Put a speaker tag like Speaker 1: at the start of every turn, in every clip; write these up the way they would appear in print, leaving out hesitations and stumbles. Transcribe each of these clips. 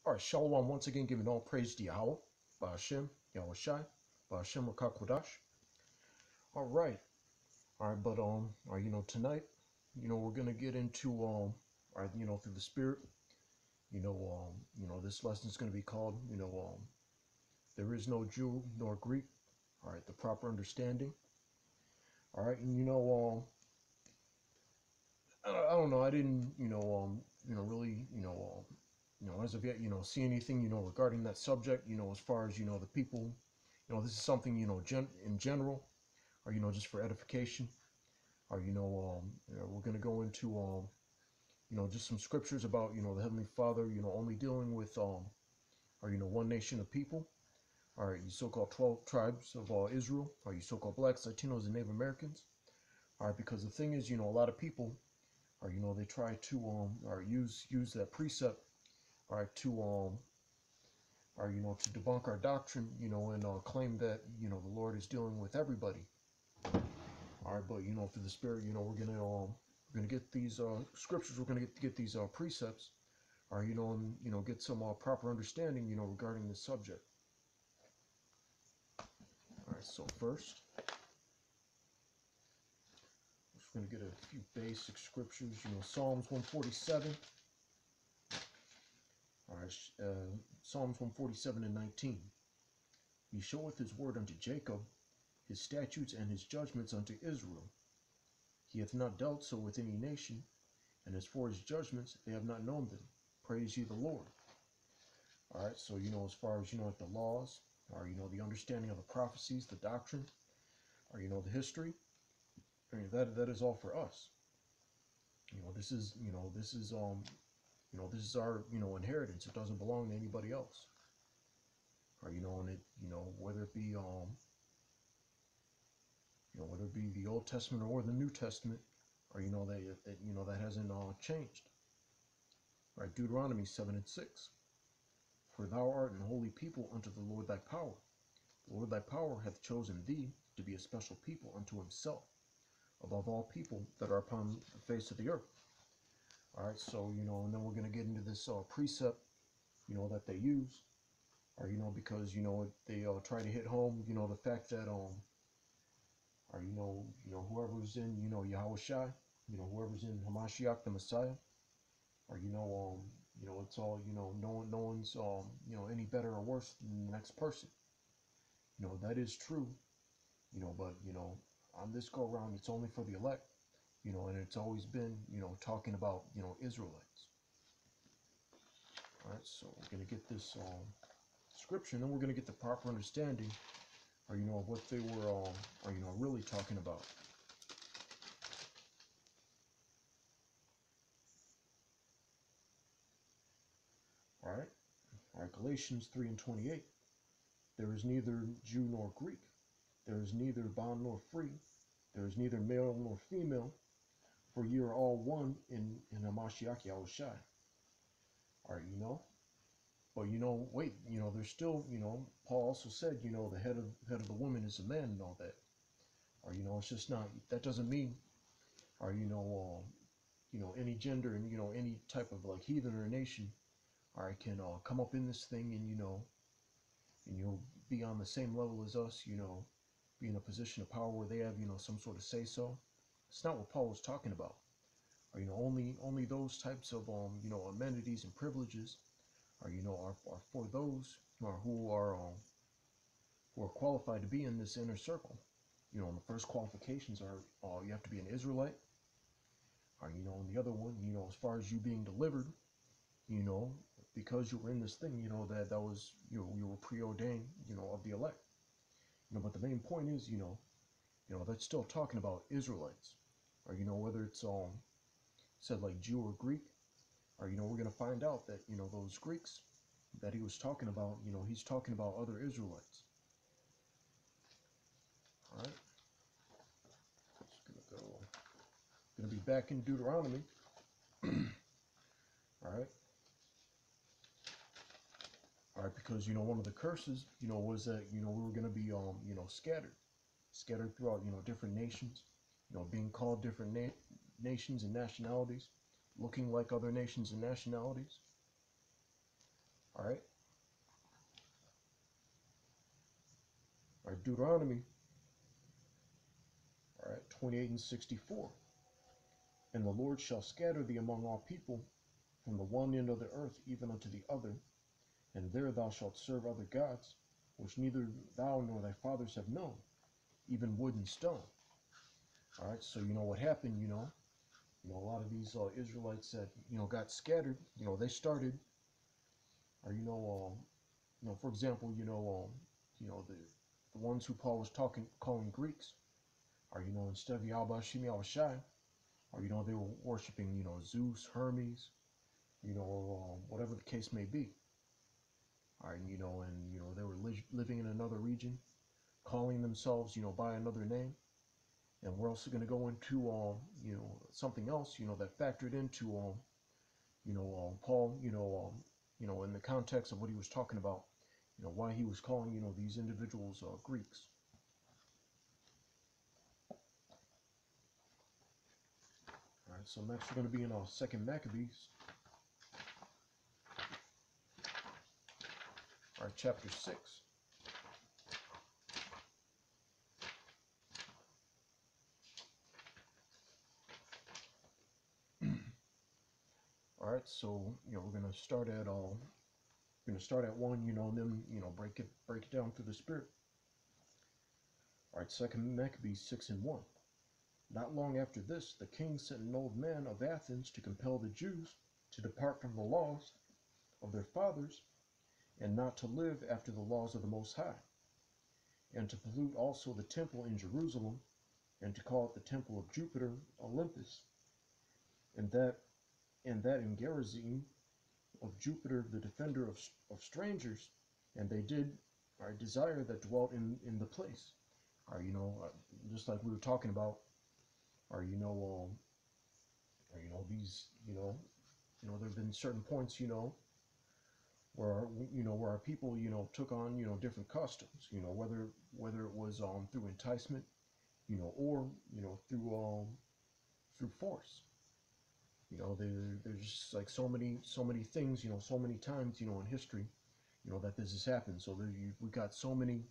Speaker 1: All right, Shalom once again, giving all praise to Yahweh, Ba'ashem, Yahweh Shai, Ba'ashem Rakakwadash. All right, but all right, tonight, we're gonna get into all right, through the Spirit, this lesson is gonna be called, there is no Jew nor Greek. All right, the proper understanding. All right, and I don't know, I didn't, really, as of yet, see anything, regarding that subject, as far as, the people, this is something, in general, or, just for edification, or, we're going to go into, just some scriptures about, the Heavenly Father, only dealing with, or, one nation of people, all right, you so-called 12 tribes of Israel, or you so-called blacks, Latinos, and Native Americans, all right, because the thing is, a lot of people, or, they try to, or use that precept, all right, to, or, to debunk our doctrine, and claim that, the Lord is dealing with everybody. All right, but, through the Spirit, we're gonna get these scriptures, we're gonna get these precepts, or, and, get some proper understanding, regarding this subject. All right, so first, we're gonna get a few basic scriptures, Psalms 147. All right, Psalms 147 and 19. He showeth his word unto Jacob, his statutes and his judgments unto Israel. He hath not dealt so with any nation, and as for his judgments, they have not known them. Praise ye the Lord. All right, so, as far as, like the laws, or, the understanding of the prophecies, the doctrine, or, the history, I mean, that is all for us. This is, this is our, inheritance. It doesn't belong to anybody else. Or, and it, whether it be, whether it be the Old Testament or the New Testament, or, that hasn't changed. Right, Deuteronomy 7 and 6. For thou art an holy people unto the Lord thy power. The Lord thy power hath chosen thee to be a special people unto himself, above all people that are upon the face of the earth. All right, so, and then we're going to get into this precept, that they use, or, because, they try to hit home, the fact that, or, whoever's in, Yahweh Shai, whoever's in Hamashiach, the Messiah, or, it's all, no one's, any better or worse than the next person. That is true, but, on this go around, it's only for the elect, and it's always been, talking about, Israelites. All right, so we're going to get this scripture, and then we're going to get the proper understanding, or, of what they were, or, really talking about. All right, Galatians 3 and 28. There is neither Jew nor Greek. There is neither bond nor free. There is neither male nor female. For ye are all one in Hamashiach Yahweh Shai. All right, but wait, there's still, Paul also said, the head of the woman is a man and all that. Or, it's just not, that doesn't mean, or, any gender and, any type of like heathen or nation, or can come up in this thing and, and you'll be on the same level as us, be in a position of power where they have, some sort of say so. It's not what Paul was talking about. Or, only those types of, amenities and privileges are, are for those who are qualified to be in this inner circle. And the first qualifications are, you have to be an Israelite. Or, and the other one, as far as you being delivered, because you were in this thing, that was, you were preordained, of the elect. But the main point is, that's still talking about Israelites. Or, whether it's said like Jew or Greek, or, we're going to find out that, those Greeks that he was talking about, he's talking about other Israelites. All right. Just going to be back in Deuteronomy. All right. All right, because, one of the curses, was that, we were going to be, scattered throughout, different nations, being called different nations and nationalities, looking like other nations and nationalities. All right. All right, Deuteronomy, all right, 28 and 64. And the Lord shall scatter thee among all people, from the one end of the earth even unto the other, and there thou shalt serve other gods, which neither thou nor thy fathers have known, even wood and stone. All right, so you know what happened, a lot of these Israelites that, got scattered, they started, or, for example, the ones who Paul was calling Greeks, or, instead of Yahweh Shem Yahweh Shai, or, they were worshiping, Zeus, Hermes, whatever the case may be. All right, they were living in another region, calling themselves, by another name. And we're also going to go into, something else, that factored into, Paul, in the context of what he was talking about, why he was calling, these individuals Greeks. All right, so next we're going to be in Second Maccabees. All right, chapter 6. All right, so we're gonna start at 1, and then break it down through the spirit. All right, Second Maccabees 6 and 1. Not long after this, the king sent an old man of Athens to compel the Jews to depart from the laws of their fathers, and not to live after the laws of the Most High, and to pollute also the temple in Jerusalem, and to call it the temple of Jupiter Olympus, and that in Gerizim of Jupiter, the defender of strangers, and they did desire that dwelt in the place. Just like we were talking about, these, there have been certain points, where our people, took on, different customs, whether it was through enticement, or through force. There's just like so many things, so many times, in history, that this has happened. So we got so many,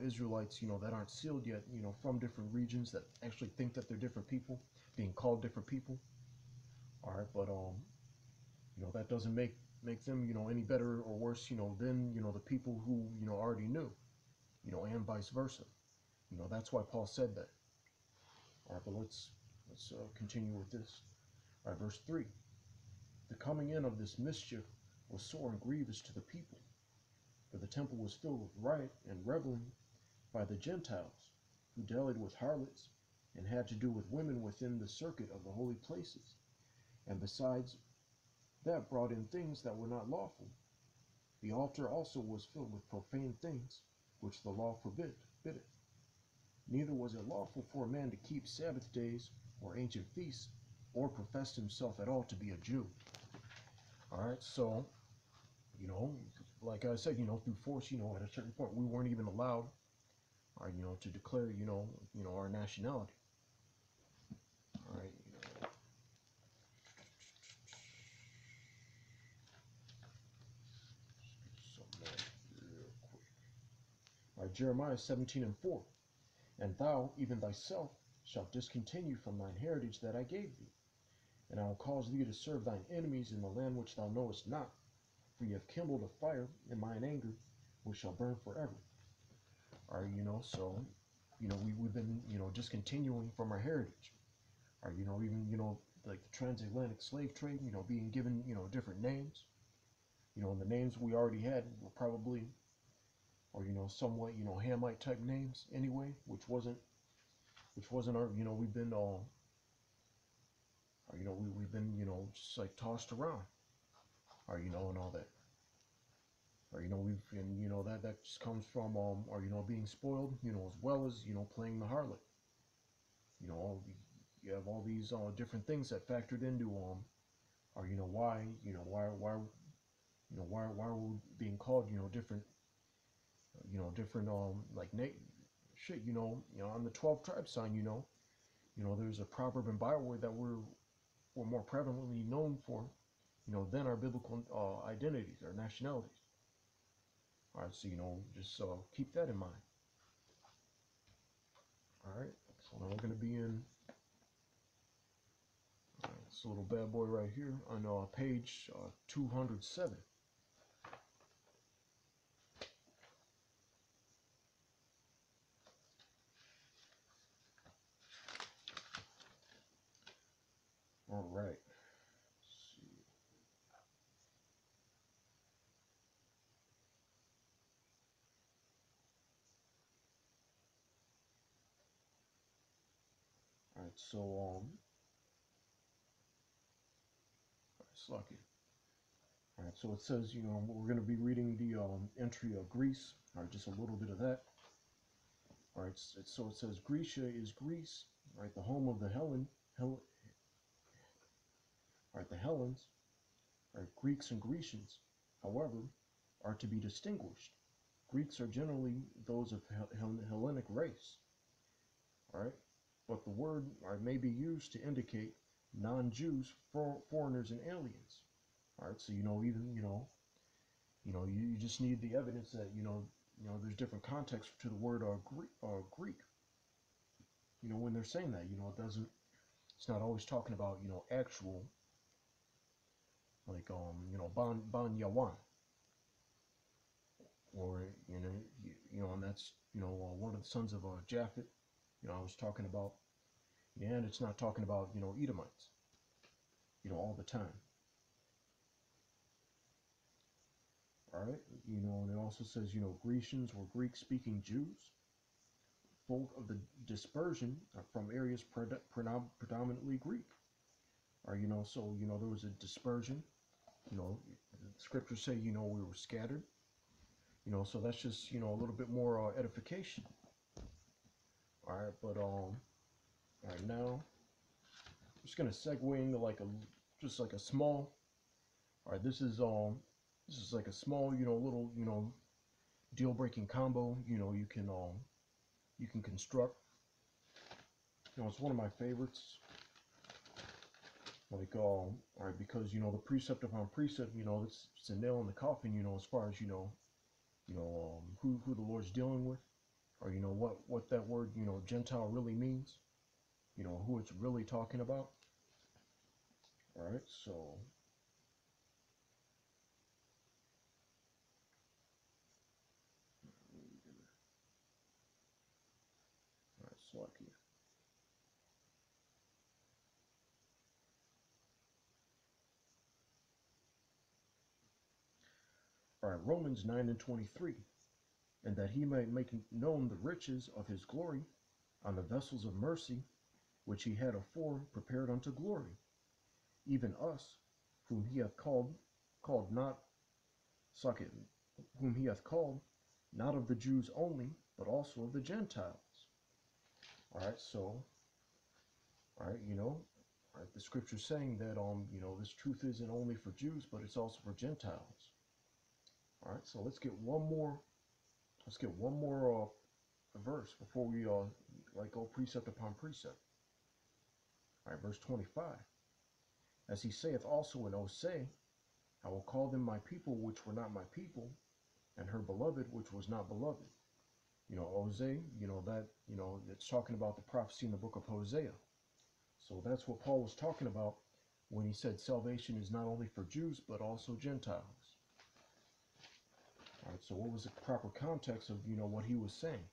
Speaker 1: Israelites, that aren't sealed yet, from different regions that actually think that they're different people, being called different people. All right, but that doesn't make them, any better or worse, than, the people who, already knew, and vice versa. That's why Paul said that. All right, but let's continue with this. All right, verse 3. The coming in of this mischief was sore and grievous to the people, for the temple was filled with riot and reveling by the Gentiles, who dallied with harlots, and had to do with women within the circuit of the holy places, and besides that brought in things that were not lawful. The altar also was filled with profane things, which the law forbiddeth. Neither was it lawful for a man to keep Sabbath days or ancient feasts, or professed himself at all to be a Jew. All right, so, like I said, through force, at a certain point, we weren't even allowed, to declare, our nationality. All right. All right, Jeremiah 17 and 4. And thou, even thyself, shalt discontinue from thine heritage that I gave thee. And I will cause thee to serve thine enemies in the land which thou knowest not. For ye have kindled a fire in mine anger, which shall burn forever. All right, so, we've been, discontinuing from our heritage. Or, even, like the transatlantic slave trade, being given, different names. And the names we already had were probably, or, somewhat, Hamite type names anyway, which wasn't our, we've been, we've been, just like tossed around, or, and all that. Or, that just comes from, or, being spoiled, as well as, playing the harlot. You have all these different things that factored into, or, why we're being called, different, like, shit, on the 12 tribe sign, there's a proverb and byword that we're more prevalently known for, than our biblical identities, our nationalities. All right, so just keep that in mind. All right, so now we're going to be in this little bad boy right here on page 207. All right. Let's see. All right, so it's lucky. All right, so it says, we're going to be reading the entry of Greece. All right, just a little bit of that. All right, so it says Grecia is Greece, right, the home of the all right, the Hellenes, right, Greeks and Grecians, however, are to be distinguished. Greeks are generally those of Hellenic race, all right, but the word may be used to indicate non-Jews, foreigners, and aliens. All right, so even you just need the evidence that there's different contexts to the word Greek. When they're saying that, it's not always talking about actual like Ban Yawan, or and that's one of the sons of Japhet. I was talking about, and it's not talking about Edomites, all the time. All right, and it also says Grecians or Greek-speaking Jews, folk of the dispersion from areas predominantly Greek. Or so there was a dispersion. The scriptures say we were scattered. So that's just a little bit more edification. All right, but all right, now I'm just gonna segue into just like a small. All right, this is like a small little deal-breaking combo. You can construct. It's one of my favorites. Like all right, because the precept upon precept, it's a nail in the coffin. As far as who the Lord's dealing with, or what that word Gentile really means. Who it's really talking about. All right, so all right, Slacky. All right, Romans 9:23, and that he might make known the riches of his glory on the vessels of mercy, which he had afore prepared unto glory, even us, whom he hath called not, Sakit, whom he hath called, not of the Jews only, but also of the Gentiles. All right, so, all right, all right, the scripture's saying that, this truth isn't only for Jews, but it's also for Gentiles. All right, so let's get one more verse before we go precept upon precept. All right, verse 25. As he saith also in Hosea, I will call them my people which were not my people, and her beloved which was not beloved. Hosea, it's talking about the prophecy in the book of Hosea. So that's what Paul was talking about when he said salvation is not only for Jews, but also Gentiles. All right, so what was the proper context of, what he was saying?